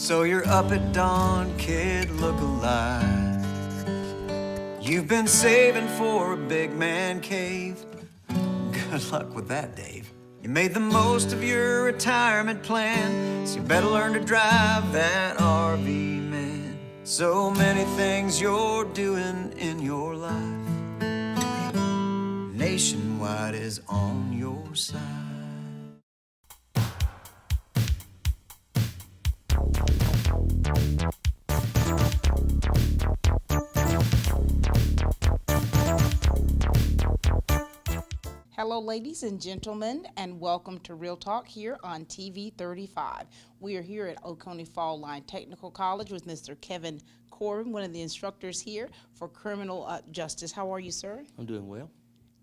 So you're up at dawn, kid, look alive. You've been saving for a big man cave. Good luck with that, Dave. You made the most of your retirement plan, so you better learn to drive that RV, man. So many things you're doing in your life. Nationwide is on your side. Hello, ladies and gentlemen, and welcome to Real Talk here on TV 35. We are here at Oconee Fall Line Technical College with Mr. Kevin Corbin, one of the instructors here for criminal justice. How are you, sir? I'm doing well.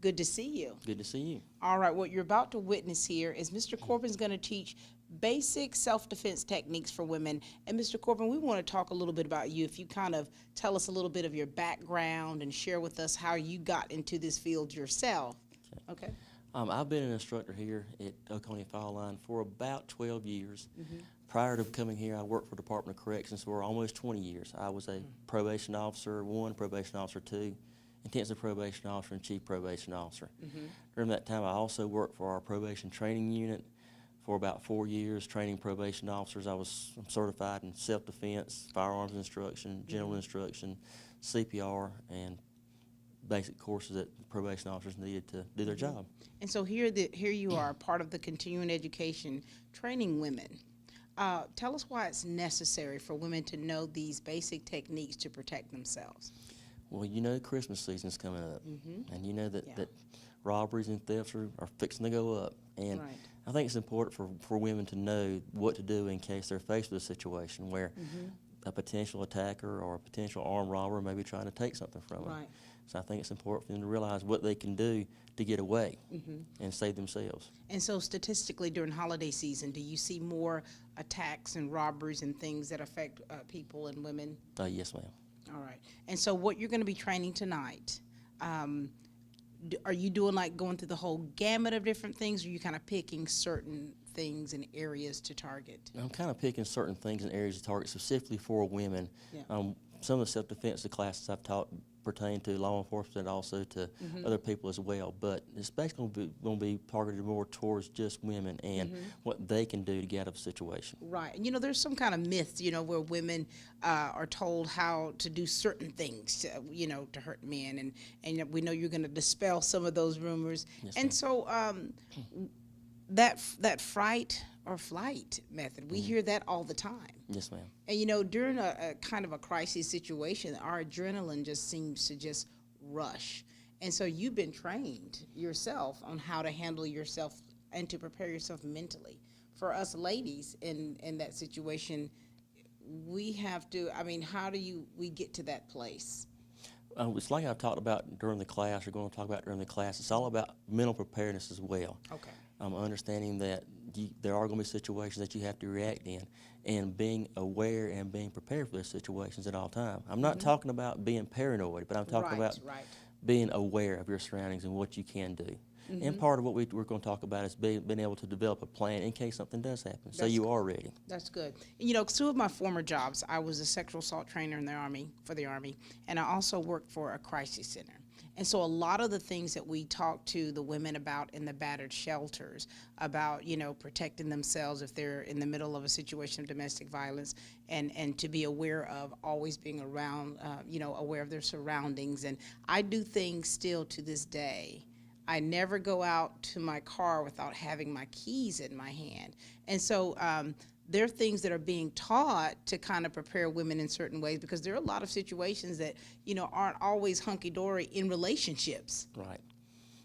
Good to see you. Good to see you. All right, what you're about to witness here is Mr. Corbin's going to teach basic self-defense techniques for women. And Mr. Corbin, we want to talk a little bit about you. If you kind of tell us a little bit of your background and share with us how you got into this field yourself. Okay. I've been an instructor here at Oconee Fall Line for about 12 years. Prior to coming here, I worked for the Department of Corrections for almost 20 years. I was a probation officer 1, probation officer 2, intensive probation officer, and chief probation officer. During that time, I also worked for our probation training unit for about 4 years, training probation officers. I'm certified in self-defense, firearms instruction, general instruction, CPR, and basic courses that probation officers needed to do their job. And so here you are, part of the continuing education, training women. Tell us why it's necessary for women to know these basic techniques to protect themselves. Well, you know Christmas season's coming up, and you know that robberies and thefts are fixing to go up. And Right. I think it's important for women to know what to do in case they're faced with a situation where a potential attacker or a potential armed robber may be trying to take something from them. Right. So I think it's important for them to realize what they can do to get away and save themselves. And so statistically during holiday season, do you see more attacks and robberies and things that affect people and women? Yes, ma'am. All right. And so what you're going to be training tonight, are you doing like going through the whole gamut of different things, or are you kind of picking certain things and areas to target? I'm kind of picking certain things and areas to target specifically for women. Yeah. Some of the self-defense classes I've taught pertain to law enforcement and also to other people as well, but it's basically going to be targeted more towards just women and what they can do to get out of a situation. Right. And, there's some kind of myth, where women are told how to do certain things, to hurt men. And we know you're going to dispel some of those rumors. Yes, and ma'am. so that fright or flight method, we hear that all the time. Yes, ma'am. And, during a kind of a crisis situation, our adrenaline just seems to just rush. And so you've been trained yourself on how to handle yourself and to prepare yourself mentally. For us ladies in that situation, we have to, how do we get to that place? It's like I've talked about during the class, or going to talk about during the class. It's all about mental preparedness as well. Okay. Understanding that there are going to be situations that you have to react in, and being aware and being prepared for those situations at all times. I'm not talking about being paranoid, but I'm talking about being aware of your surroundings and what you can do. And part of what we're going to talk about is being able to develop a plan in case something does happen, so you are ready. That's good. Two of my former jobs, I was a sexual assault trainer in the Army, and I also worked for a crisis center. And so a lot of the things that we talk to the women about in the battered shelters, about, protecting themselves if they're in the middle of a situation of domestic violence, and to be aware of always being around, aware of their surroundings. And I do things still to this day. I never go out to my car without having my keys in my hand. And so there are things that are being taught to kind of prepare women in certain ways, because there are a lot of situations that, aren't always hunky-dory in relationships. Right.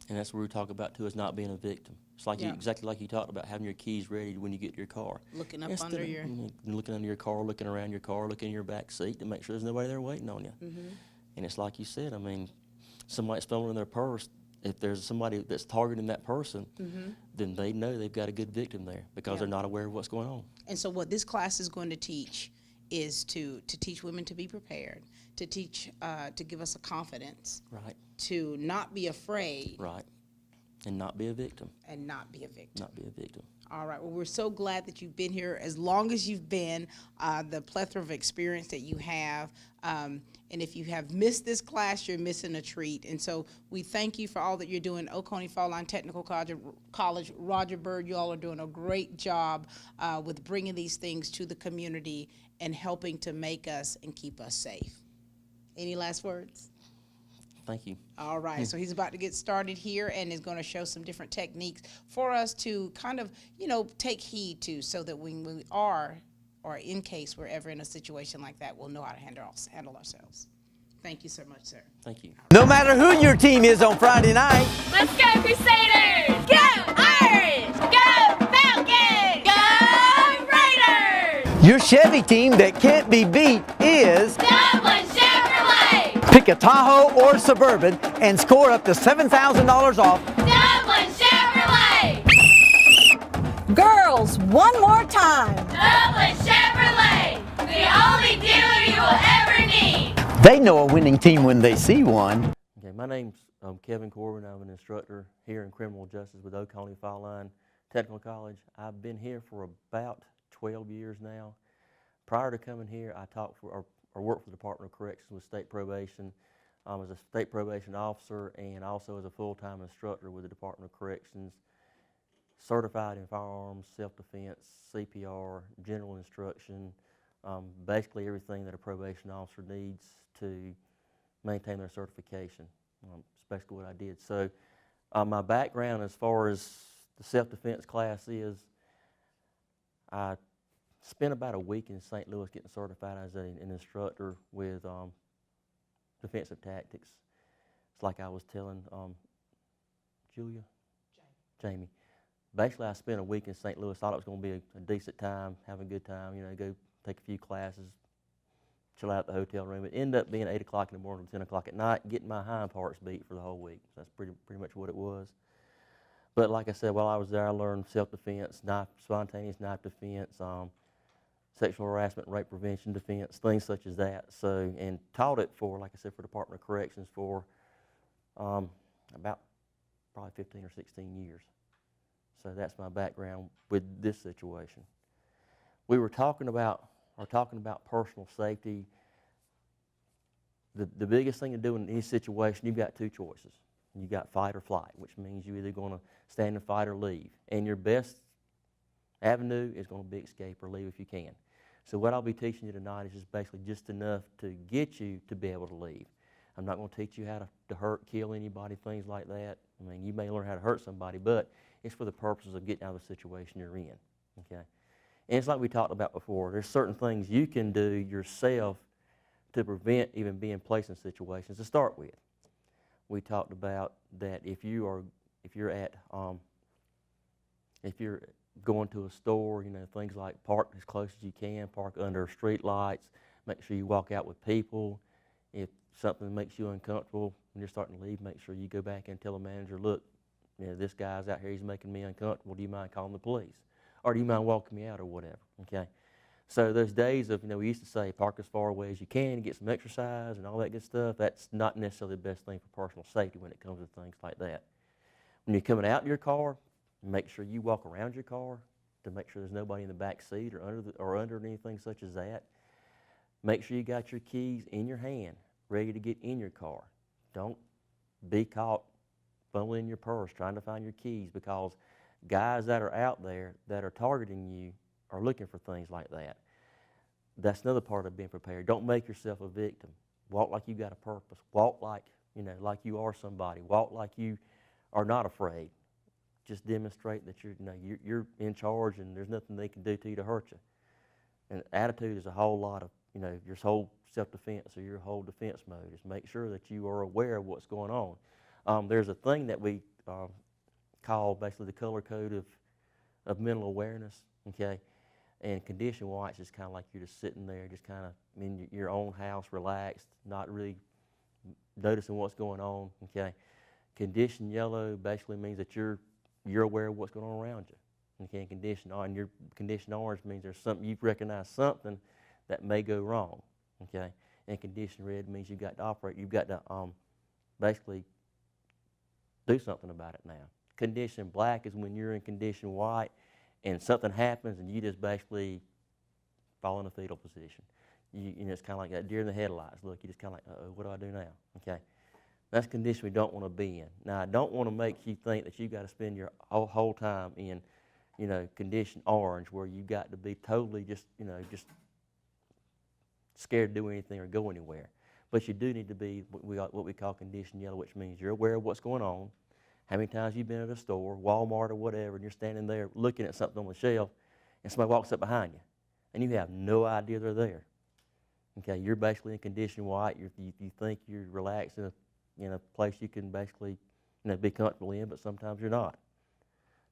And that's what we talk about, too, is not being a victim. It's like exactly like you talked about, having your keys ready when you get to your car. Looking up under your... Looking under your car, looking around your car, looking in your back seat to make sure there's nobody there waiting on you. And it's like you said, somebody's fumbling in their purse. If there's somebody that's targeting that person, then they know they've got a good victim there because they're not aware of what's going on. And so what this class is going to teach is to teach women to be prepared, to teach, to give us a confidence, Right. to not be afraid, Right. And not be a victim. And not be a victim. Not be a victim. All right. Well, we're so glad that you've been here as long as you've been, the plethora of experience that you have. And if you have missed this class, you're missing a treat. And so we thank you for all that you're doing. Oconee Fall Line Technical College, Roger Bird, you all are doing a great job with bringing these things to the community and helping to make us and keep us safe. Any last words? Thank you. All right, so he's about to get started here and is going to show some different techniques for us to kind of, take heed to, so that when we are, or in case we're ever in a situation like that, we'll know how to handle ourselves. Thank you so much, sir. Thank you. No matter who your team is on Friday night, Let's go, Crusaders! Go, Irish! Go, Falcons! Go, Raiders! your Chevy team that can't be beat is Dublin Chevrolet! pick a Tahoe or Suburban and score up to $7,000 off. Dublin Chevrolet! Girls, one more time. Dublin Chevrolet! The only dealer you will ever need! They know a winning team when they see one. Okay, my name's Kevin Corbin. I'm an instructor here in criminal justice with Oconee Fall Line Technical College. I've been here for about 12 years now. Prior to coming here, I taught for or worked for the Department of Corrections with state probation. As a state probation officer and also as a full-time instructor with the Department of Corrections, certified in firearms, self-defense, CPR, general instruction, basically everything that a probation officer needs to maintain their certification. That's basically what I did. So my background as far as the self-defense class is, I spent about a week in St. Louis getting certified as an instructor with defensive tactics. It's like I was telling Jamie. Basically, I spent a week in St. Louis, thought it was going to be a decent time, have a good time, go take a few classes, chill out at the hotel room. It ended up being 8 o'clock in the morning, 10 o'clock at night, getting my hind parts beat for the whole week. So that's pretty much what it was. But like I said, while I was there, I learned self-defense, spontaneous knife defense, sexual harassment, rape prevention defense, things such as that. So, and taught it for, like I said, for Department of Corrections for about probably 15 or 16 years. So that's my background with this situation. We were talking about personal safety. The biggest thing to do in any situation, you've got two choices. You've got fight or flight, which means you're either going to stand and fight or leave. And your best avenue is going to be escape or leave if you can. So what I'll be teaching you tonight is just basically just enough to get you to be able to leave. I'm not going to teach you how to hurt, kill anybody, things like that. I mean, you may learn how to hurt somebody, but it's for the purposes of getting out of the situation you're in, okay? And it's like we talked about before. There's certain things you can do yourself to prevent even being placed in situations to start with. We talked about that if you're going to a store, things like park as close as you can, park under street lights, make sure you walk out with people. If something makes you uncomfortable when you're starting to leave, make sure you go back and tell the manager, look, this guy's out here, he's making me uncomfortable. Do you mind calling the police? Or do you mind walking me out or whatever, okay? So those days of, we used to say park as far away as you can, get some exercise and all that good stuff. That's not necessarily the best thing for personal safety when it comes to things like that. When you're coming out in your car, make sure you walk around your car to make sure there's nobody in the back seat or under anything such as that. Make sure you got your keys in your hand, ready to get in your car. Don't be caught fumbling in your purse trying to find your keys, because guys that are out there that are targeting you are looking for things like that. That's another part of being prepared. Don't make yourself a victim. Walk like you got a purpose. Walk like, like you are somebody. Walk like you are not afraid. Just demonstrate that you're in charge and there's nothing they can do to you to hurt you. And attitude is a whole lot of, your whole self-defense or your whole defense mode is make sure that you are aware of what's going on. There's a thing that we call basically the color code of mental awareness, okay? And condition white is kind of like you're just sitting there, just kind of in your own house, relaxed, not really noticing what's going on, okay? Condition yellow basically means that you're aware of what's going on around you, okay? And condition orange means there's something, you've recognized something that may go wrong, okay? And condition red means you've got to operate, you've got to basically do something about it now. condition black is when you're in condition white and something happens and you just basically fall in a fetal position. You know, it's kind of like that deer in the headlights. Look, you just kind of like, uh-oh, what do I do now? Okay. That's a condition we don't want to be in. Now, I don't want to make you think that you've got to spend your whole time in, you know, condition orange, where you've got to be totally just, you know, just scared to do anything or go anywhere. But you do need to be what we call condition yellow, which means you're aware of what's going on, how many times you've been at a store, Walmart or whatever, and you're standing there looking at something on the shelf, and somebody walks up behind you, and you have no idea they're there. Okay, you're basically in condition white. You think you're relaxed in a place you can basically, you know, be comfortable in, but sometimes you're not.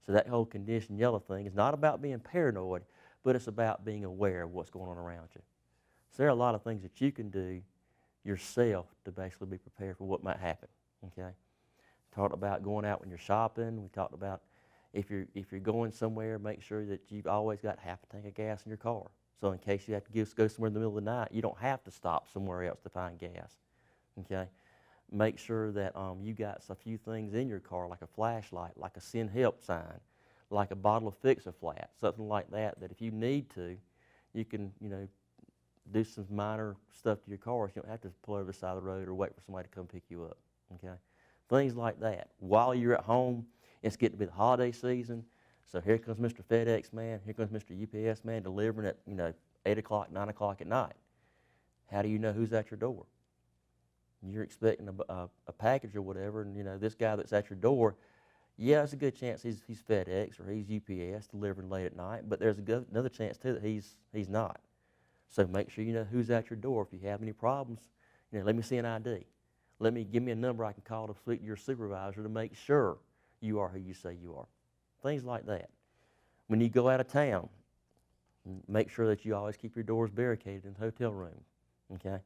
So that whole condition yellow thing is not about being paranoid, but it's about being aware of what's going on around you. So there are a lot of things that you can do yourself to basically be prepared for what might happen. Okay, talked about going out when you're shopping. We talked about if you're going somewhere, make sure that you've always got half a tank of gas in your car. So in case you have to go somewhere in the middle of the night, you don't have to stop somewhere else to find gas. Okay, make sure that you got a few things in your car, like a flashlight, like a send help sign, like a bottle of Fix-A-Flat, something like that. That if you need to, you can, you know, do some minor stuff to your car, so you don't have to pull over the side of the road or wait for somebody to come pick you up, okay? Things like that. While you're at home, it's getting to be the holiday season, so here comes Mr. FedEx man, here comes Mr. UPS man delivering at, you know, 8 o'clock, 9 o'clock at night. How do you know who's at your door? You're expecting a package or whatever, and, you know, this guy that's at your door, yeah, there's a good chance he's FedEx or he's UPS delivering late at night, but there's another chance, too, that he's not. So make sure you know who's at your door. If you have any problems, you know, let me see an ID. Give me a number I can call to speak to your supervisor to make sure you are who you say you are. Things like that. When you go out of town, make sure that you always keep your doors barricaded in the hotel room. Okay?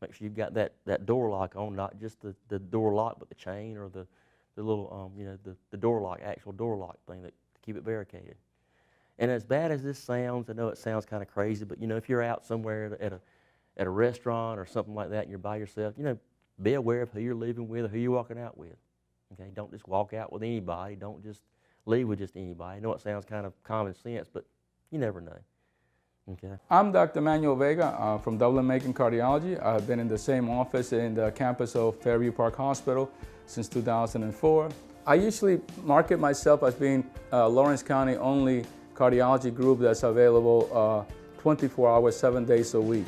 Make sure you've got that door lock on, not just the door lock, but the chain or the little, you know, the door lock, actual door lock thing to keep it barricaded. And as bad as this sounds, I know it sounds kind of crazy, but, you know, if you're out somewhere at a restaurant or something like that and you're by yourself, you know, be aware of who you're living with or who you're walking out with. Okay, don't just walk out with anybody. Don't just leave with just anybody. I know it sounds kind of common sense, but you never know. Okay. I'm Dr. Manuel Vega from Dublin-Macon Cardiology. I've been in the same office in the campus of Fairview Park Hospital since 2004. I usually market myself as being Lawrence County only cardiology group that's available 24 hours, 7 days a week.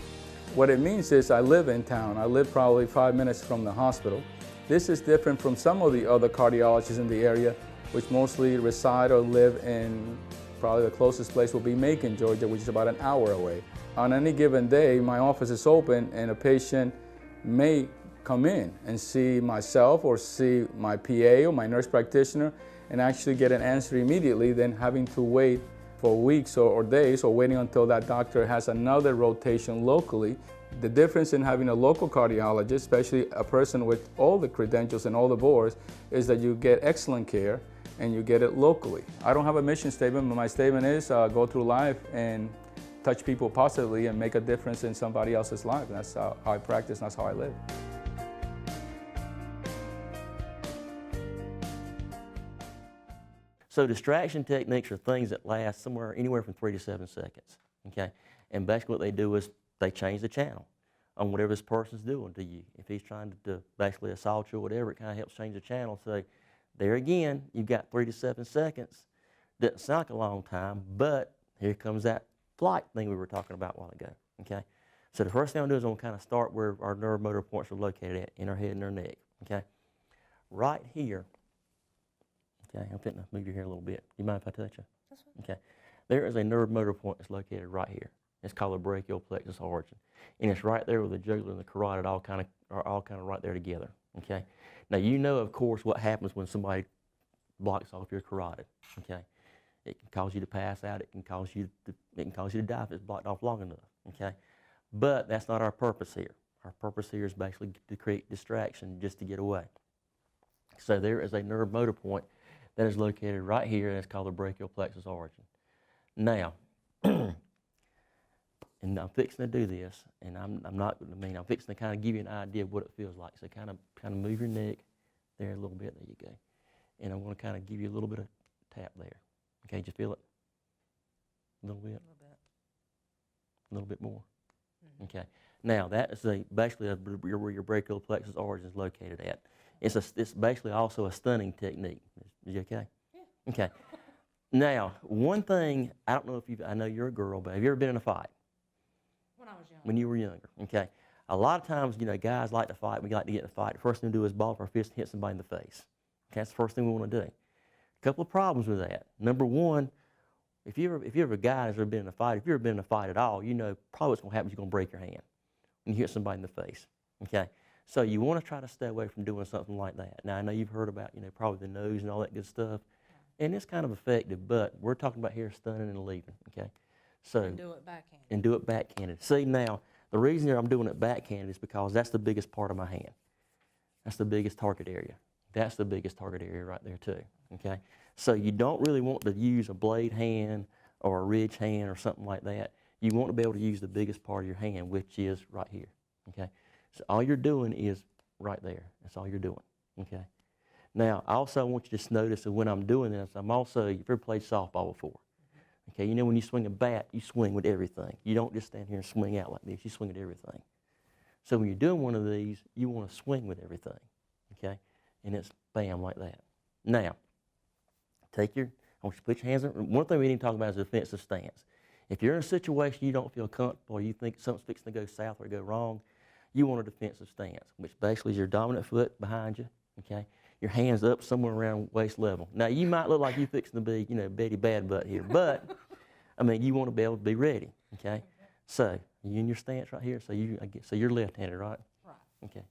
What it means is I live in town. I live probably 5 minutes from the hospital. This is different from some of the other cardiologists in the area, which mostly reside or live in, probably the closest place will be Macon, Georgia, which is about an hour away. On any given day, my office is open and a patient may come in and see myself or see my PA or my nurse practitioner and actually get an answer immediately than having to wait for weeks or days or waiting until that doctor has another rotation locally. The difference in having a local cardiologist, especially a person with all the credentials and all the boards, is that you get excellent care and you get it locally. I don't have a mission statement, but my statement is go through life and touch people positively and make a difference in somebody else's life. And that's how I practice and that's how I live. So distraction techniques are things that last anywhere from 3 to 7 seconds, okay? And basically what they do is they change the channel on whatever this person's doing to you. If he's trying to basically assault you or whatever, it kind of helps change the channel. So there again, you've got 3 to 7 seconds. Doesn't sound like a long time, but here comes that flight thing we were talking about a while ago, okay? So the first thing I'm going to do is I'm going to kind of start where our nerve motor points are located at, in our head and our neck, okay? Right here. Okay, I'm fitting to move your hair a little bit. You mind if I touch you? That's fine. Okay. There is a nerve motor point that's located right here. It's called the brachial plexus origin. And it's right there with the jugular and the carotid are all kind of right there together. Okay. Now you know, of course, what happens when somebody blocks off your carotid. Okay. It can cause you to pass out. It can cause you to die if it's blocked off long enough. Okay. But that's not our purpose here. Our purpose here is basically to create distraction just to get away. So there is a nerve motor point that is located right here, and it's called the brachial plexus origin. Now, and I'm fixing to do this, and I'm fixing to kind of give you an idea of what it feels like. So kind of move your neck there a little bit. There you go. and I'm going to kind of give you a little bit of tap there. Okay, did you feel it? A little bit? A little bit more? Okay. Now, that is basically where your brachial plexus origin is located at. It's basically also a stunning technique. Is you okay? Yeah. Okay. Now, one thing, I don't know if I know you're a girl, but have you ever been in a fight? When I was young. When you were younger, okay. A lot of times, guys like to fight. We like to get in a fight. The first thing we do is ball up our fist and hit somebody in the face. Okay, that's the first thing we want to do. A couple of problems with that. Number one, if you're a guy that's ever been in a fight, if you've ever been in a fight at all, you know probably what's going to happen is you're going to break your hand when you hit somebody in the face. Okay, so you want to try to stay away from doing something like that. Now I know you've heard about probably the nose and all that good stuff, and it's kind of effective. But we're talking about here stunning and leaving. Okay, so And do it backhanded. And do it backhanded. See, now the reason I'm doing it backhanded is because that's the biggest part of my hand. That's the biggest target area. That's the biggest target area right there too. Okay, so you don't really want to use a blade hand or a ridge hand or something like that. You want to be able to use the biggest part of your hand, which is right here. Okay, so all you're doing is right there. That's all you're doing. Okay. Now, I also want you to just notice that when I'm doing this, I'm also, if you've ever played softball before, okay, when you swing a bat, you swing with everything. You don't just stand here and swing out like this. You swing at everything. So when you're doing one of these, you want to swing with everything. Okay, and it's bam like that. Now, I want you to put your hands in. One thing we need to talk about is defensive stance. If you're in a situation you don't feel comfortable or you think something's fixing to go south or go wrong, you want a defensive stance, which basically is your dominant foot behind you, okay? Your hands up somewhere around waist level. Now, you might look like you're fixing to be, Betty Bad Butt here, but, you want to be able to be ready, okay? So, you in your stance right here, so you're left-handed, right? Right. Okay.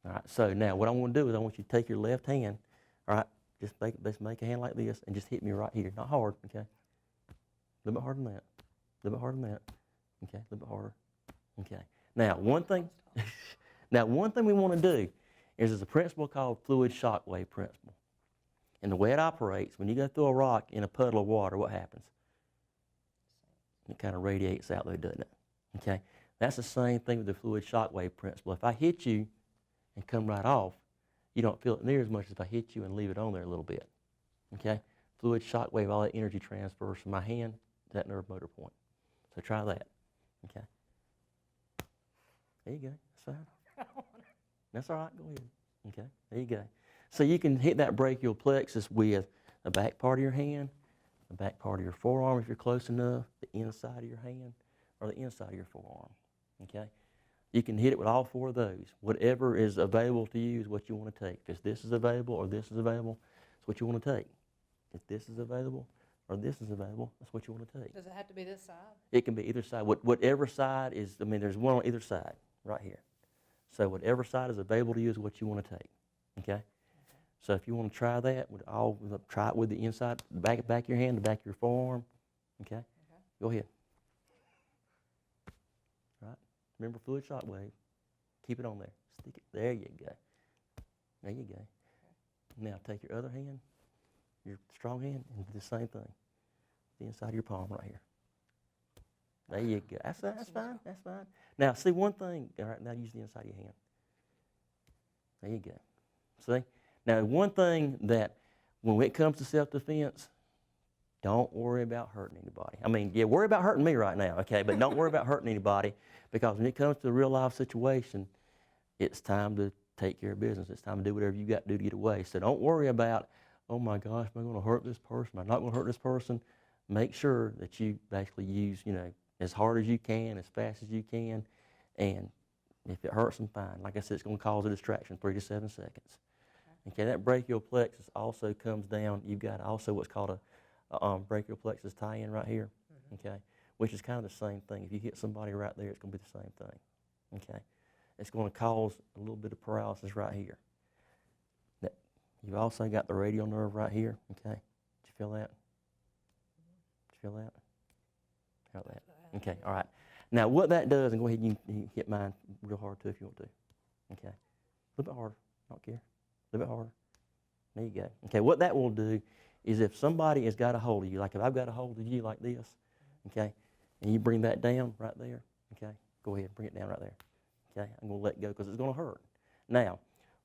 All right, so now what I want to do is I want you to take your left hand, all right, just make a hand like this and just hit me right here. Not hard, okay? A little bit harder than that. A little bit harder than that. Okay, a little bit harder. Okay. Now, one thing we want to do is there's a principle called fluid shock wave principle. And the way it operates, when you go through a rock in a puddle of water, what happens? It kind of radiates out there, doesn't it? Okay? That's the same thing with the fluid shock wave principle. If I hit you and come right off, you don't feel it near as much as if I hit you and leave it on there a little bit. Okay? Fluid shock wave, all that energy transfers from my hand to that nerve motor point. So try that. Okay? There you go. That's fine. That's all right. Go ahead. Okay? There you go. So you can hit that brachial plexus with the back part of your hand, the back part of your forearm if you're close enough, the inside of your hand, or the inside of your forearm. Okay? You can hit it with all four of those. Whatever is available to you is what you want to take. If this is available or this is available, it's what you want to take. If this is available or this is available, that's what you want to take. Does it have to be this side? It can be either side. Whatever side is, there's one on either side right here. So whatever side is available to you is what you want to take. Okay? So if you want to try that, try it with the inside, back of your hand, the back of your forearm. Okay? Go ahead. Right? Remember fluid shock wave. Keep it on there. Stick it. There you go. There you go. Now take your other hand, your strong hand, and do the same thing. The inside of your palm right here. There you go. That's fine. That's fine. Now, see one thing. All right, now use the inside of your hand. There you go. See? Now, one thing that when it comes to self-defense, don't worry about hurting anybody. Yeah, worry about hurting me right now, okay? But don't worry about hurting anybody, because when it comes to a real-life situation, it's time to take care of business. It's time to do whatever you got to do to get away. So don't worry about, oh my gosh, am I going to hurt this person? Am I not going to hurt this person? Make sure that you basically use, as hard as you can, as fast as you can, and if it hurts them, fine. Like I said, it's going to cause a distraction, 3 to 7 seconds. Okay, that brachial plexus also comes down. You've got also what's called a brachial plexus tie-in right here, okay, which is kind of the same thing. If you hit somebody right there, it's going to be the same thing, okay. It's going to cause a little bit of paralysis right here. You've also got the radial nerve right here, okay. Did you feel that? Did you feel that? Felt that? Okay, all right. Now what that does, and go ahead and you hit mine real hard too if you want to. Okay, a little bit harder, don't care. A little bit harder. There you go. Okay, what that will do is if somebody has got a hold of you, like if I've got a hold of you like this, okay, and you bring that down right there, okay, go ahead, bring it down right there. Okay, I'm going to let go because it's going to hurt. Now,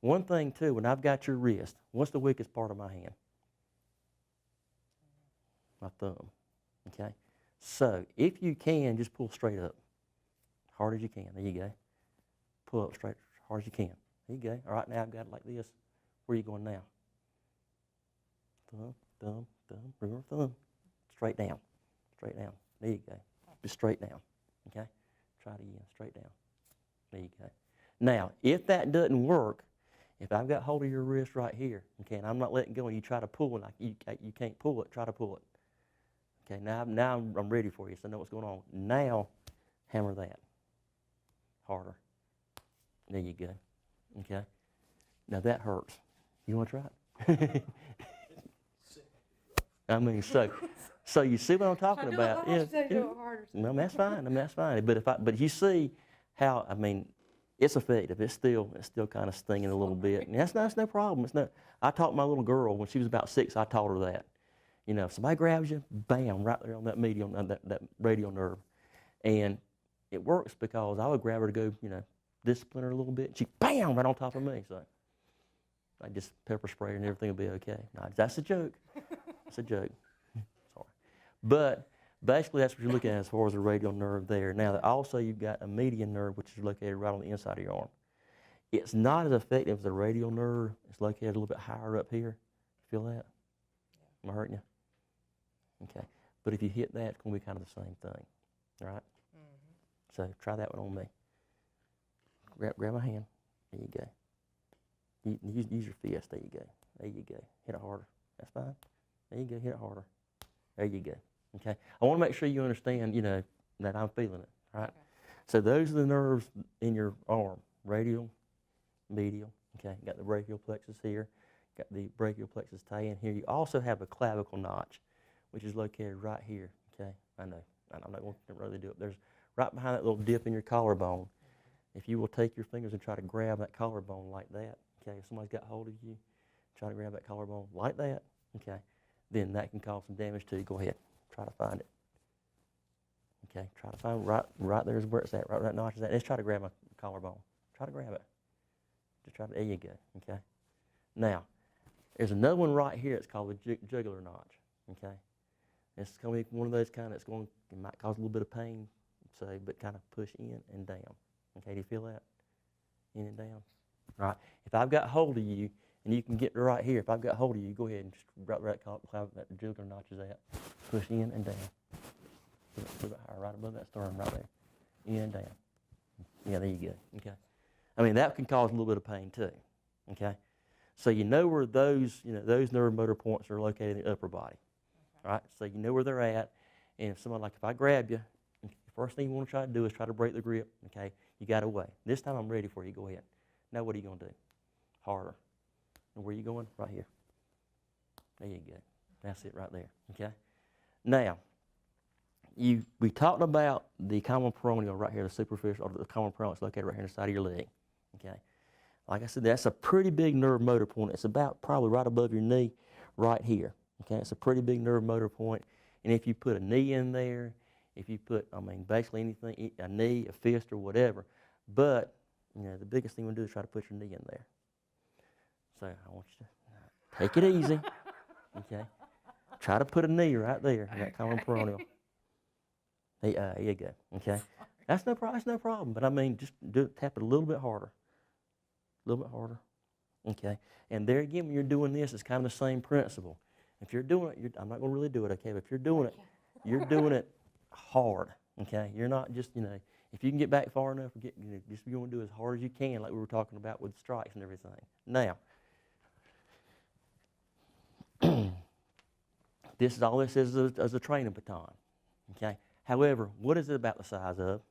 One thing too, when I've got your wrist, what's the weakest part of my hand? My thumb, okay? So if you can, just pull straight up, hard as you can. There you go. Pull up straight, hard as you can. There you go. All right, now I've got it like this. Where are you going now? Thumb, thumb, thumb, remember thumb. Straight down, straight down. There you go. Just straight down, okay? Try it again, straight down. There you go. Now, if that doesn't work, if I've got hold of your wrist right here, okay, and I'm not letting go and you try to pull it, like you can't pull it, try to pull it. Okay, now I'm ready for you, so I know what's going on. Now, hammer that. Harder. There you go. Okay? Now that hurts. You want to try it? I mean, so you see what I'm talking about? Do it harder. No, that's fine. That's fine. But you see how, I mean, it's effective. It's still kind of stinging a little bit. And that's no problem. I taught my little girl when she was about 6. I taught her that. You know, if somebody grabs you, bam, right there on that medial, that radial nerve, and it works because I would grab her to go, you know, discipline her a little bit. She bam right on top of me. So I just pepper spray her and everything will be okay. No, that's a joke. That's a joke. Sorry, but basically that's what you're looking at as far as the radial nerve there. Now also you've got a median nerve which is located right on the inside of your arm. It's not as effective as the radial nerve. It's located a little bit higher up here. Feel that? Am I hurting you? Okay, but if you hit that, it's going to be kind of the same thing, all right? Mm-hmm. So try that one on me. Grab my hand. There you go. Use your fist. There you go. There you go. Hit it harder. That's fine. There you go. Hit it harder. There you go. Okay. I want to make sure you understand, you know, that I'm feeling it, all right? Okay. So those are the nerves in your arm: radial, medial. Okay. You got the brachial plexus here. Got the brachial plexus tie in here. You also have a clavicle notch, which is located right here, okay? I know, I'm not going to really do it. There's right behind that little dip in your collarbone. If you will take your fingers and try to grab that collarbone like that, okay? If somebody's got hold of you, try to grab that collarbone like that, okay? Then that can cause some damage to you. Go ahead, try to find it. Okay, try to find right there is where it's at, right where that notch is at. Let's try to grab my collarbone. Try to grab it. Just try to, there you go, okay? Now, there's another one right here. It's called the jugular notch, okay? It's going to be one of those kind that's going, it might cause a little bit of pain, so, but kind of push in and down. Okay, do you feel that? In and down. All right. If I've got hold of you, and you can get right here, if I've got hold of you, go ahead and just right where that jugular notch is at. Push in and down. A little bit higher, right above that sternum, right there. In and down. Yeah, there you go. Okay. I mean, that can cause a little bit of pain too. Okay. So you know where those, you know, those nerve motor points are located in the upper body. Right? So you know where they're at, and if someone, like if I grab you, the first thing you want to try to do is try to break the grip, okay? You got away. This time I'm ready for you, go ahead. Now what are you going to do? Harder. And where are you going? Right here. There you go. That's it right there, okay? Now, we talked about the common peroneal right here, the superficial, or the common peroneal is located right here on the side of your leg, okay? Like I said, that's a pretty big nerve motor point. It's about probably right above your knee right here. Okay, it's a pretty big nerve motor point, and if you put a knee in there, if you put, I mean, basically anything, a knee, a fist, or whatever, but, you know, the biggest thing you want to do is try to put your knee in there. So I want you to take it easy, okay? Try to put a knee right there in that common peroneal. There you go, okay? That's no problem, but I mean, just tap it a little bit harder, okay? And there again, when you're doing this, it's kind of the same principle. If you're doing it, I'm not going to really do it, okay? But if you're doing it hard, okay? You're not just, you know, if you can get back far enough, just you want to do as hard as you can, like we were talking about with strikes and everything. Now, this is all this is as a training baton, okay? However, what is it about the size of? Umbrella.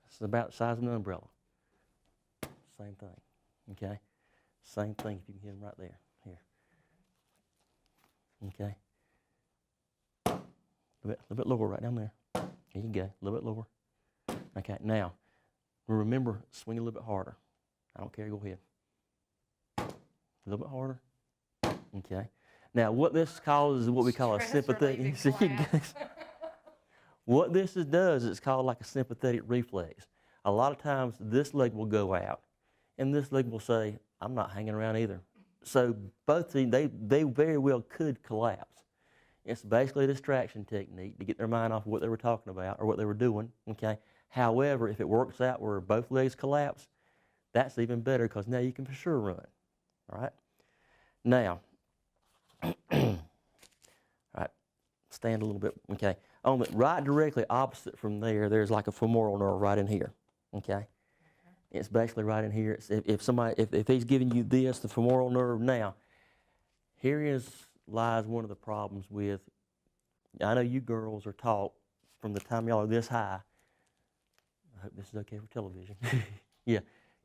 It's about the size of an umbrella. Same thing, okay? Same thing if you can hit them right there. Okay. A little bit lower right down there. There you go. A little bit lower. Okay. Now, remember, swing a little bit harder. I don't care. Go ahead. A little bit harder. Okay. Now, what this causes is what we call a sympathetic. What this does, it's called like a sympathetic reflex. A lot of times, this leg will go out, and this leg will say, I'm not hanging around either. So both of them, they very well could collapse. It's basically a distraction technique to get their mind off of what they were talking about or what they were doing, okay? However, if it works out where both legs collapse, that's even better because now you can for sure run, all right? Now, all right, stand a little bit, okay? On the right directly opposite from there, there's like a femoral nerve right in here, okay? It's basically right in here. It's if he's giving you this, the femoral nerve now, lies one of the problems with, I know you girls are taught from the time y'all are this high, I hope this is okay for television, yeah,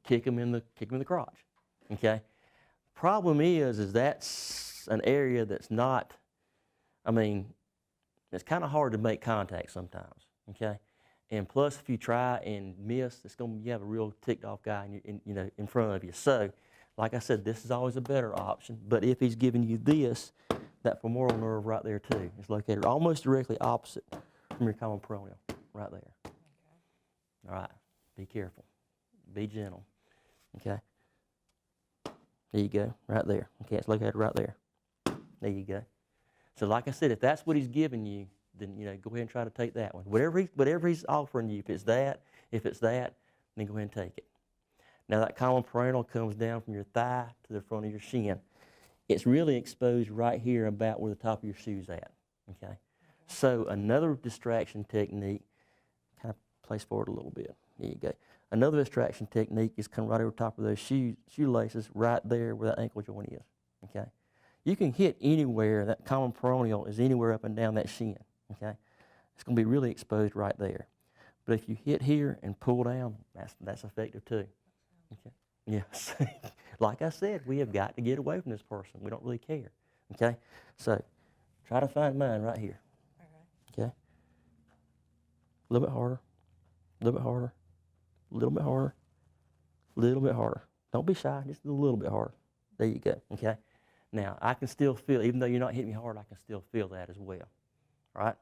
kick them in the crotch, okay? Problem is that's an area that's not, I mean, it's kind of hard to make contact sometimes, okay? And plus, if you try and miss, you have a real ticked off guy in front of you. So, like I said, this is always a better option. But if he's giving you this, that femoral nerve right there too is located almost directly opposite from your common peroneal, right there. Okay. All right, be careful, be gentle, okay? There you go, right there. Okay, it's located right there. There you go. So like I said, if that's what he's giving you, then go ahead and try to take that one. Whatever he's offering you, if it's that, then go ahead and take it. Now that common peroneal comes down from your thigh to the front of your shin. It's really exposed right here about where the top of your shoe's at, okay? So another distraction technique, kind of place forward a little bit. There you go. Another distraction technique is come right over top of those shoelaces right there where that ankle joint is, okay? You can hit anywhere, that common peroneal is anywhere up and down that shin, okay? It's going to be really exposed right there. But if you hit here and pull down, that's effective too, okay? Yes. Like I said, we have got to get away from this person. We don't really care, okay? So try to find mine right here, okay? A little bit harder, a little bit harder, a little bit harder, a little bit harder. Don't be shy, just a little bit harder. There you go, okay? Now, I can still feel, even though you're not hitting me hard, I can still feel that as well, all right?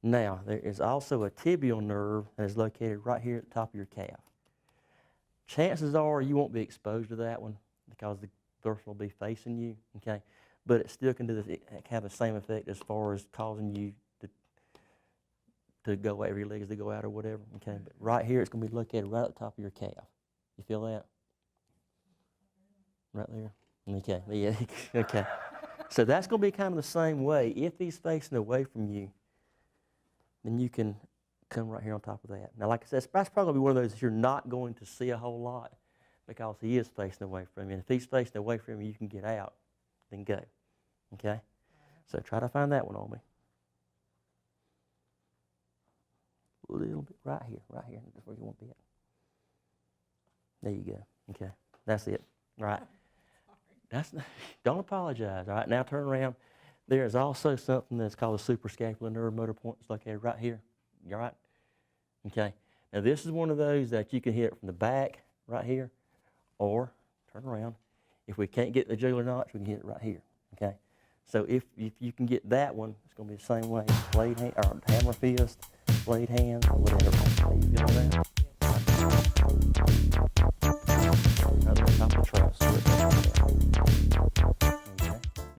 Now, there is also a tibial nerve that is located right here at the top of your calf. Chances are you won't be exposed to that one because the person will be facing you, okay? But it still can have the same effect as far as causing you to go out every leg as they go out or whatever, okay? But right here, it's going to be located right at the top of your calf. You feel that? Right there? Okay, yeah, okay. So that's going to be kind of the same way. If he's facing away from you, then you can come right here on top of that. Now, like I said, that's probably one of those that you're not going to see a whole lot because he is facing away from you. And if he's facing away from you, you can get out, then go, okay? So try to find that one on me. A little bit right here. That's where you want to be at. There you go, okay? That's it, all right? Don't apologize, all right? Now turn around. There is also something that's called a suprascapular nerve motor point. It's located right here, you all right? Okay, now this is one of those that you can hit from the back right here, or turn around. If we can't get the jugular notch, we can hit it right here, okay? So if you can get that one, it's going to be the same way. Blade hand, or hammer fist, blade hand, or whatever. You feel that? Another top of the truss.